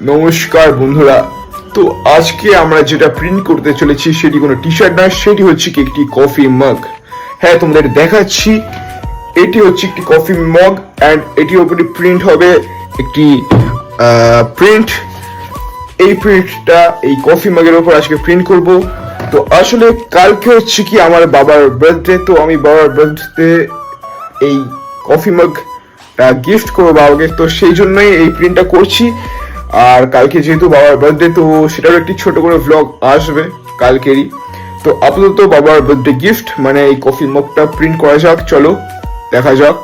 নমস্কার বন্ধুরা। তো আজকে আমরা যেটা প্রিন্ট করতে চলেছি সেটি কোনো টি শার্ট না, সেটি হচ্ছে কি একটি কফি মাগ। হ্যাঁ, তোমাদের দেখাচ্ছি। এটি হচ্ছে একটি কফি মগ অ্যান্ড এটির উপরে প্রিন্ট হবে একটি প্রিন্ট। এই প্রিন্টটা এই কফি মাগের উপর আজকে প্রিন্ট করব। তো আসলে কালকে হচ্ছে কি আমার বাবার বার্থডে, তো আমি বাবার বার্থডে এই কফি মাগ গিফট করবো বাবাকে, তো সেই জন্যই এই প্রিন্টটা করছি। আর কালকে যেহেতু বাবার বার্থডে, তো সেটারও একটি ছোট করে ভ্লগ আসবে কালকেরই। তো আপাতত বাবার বার্থডে গিফট মানে এই কফি মগটা প্রিন্ট করা যাক, চলো দেখা যাক।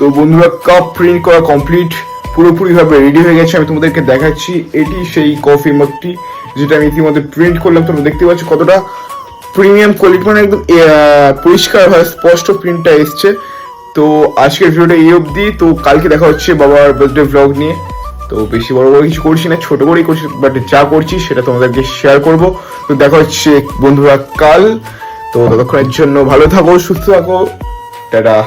তো বন্ধুরা, কাপ প্রিন্ট করা কমপ্লিট, পুরোপুরি ভাবে রেডি হয়ে গেছে। আমি তোমাদেরকে দেখাচ্ছি, এটি সেই কফি মাগটি যেটা আমি ইতিমধ্যে প্রিন্ট করলাম। তোমরা দেখতে পাচ্ছ কতটা প্রিমিয়াম কোয়ালিটি, মানে একদম পরিষ্কার হয়, স্পষ্ট প্রিন্টটা এসছে। তো আজকের ভিডিওটা এই অবধি। তো কালকে দেখা হচ্ছে বাবার বার্থডে ভ্লগ নিয়ে। তো বেশি বড় বড় কিছু করছি না, ছোট করেই করছি, বাট যা করছি সেটা তোমাদেরকে শেয়ার করব। তো দেখা হচ্ছে বন্ধুরা কাল। তো ততক্ষণের জন্য ভালো থাকো, সুস্থ থাকো, টাটা।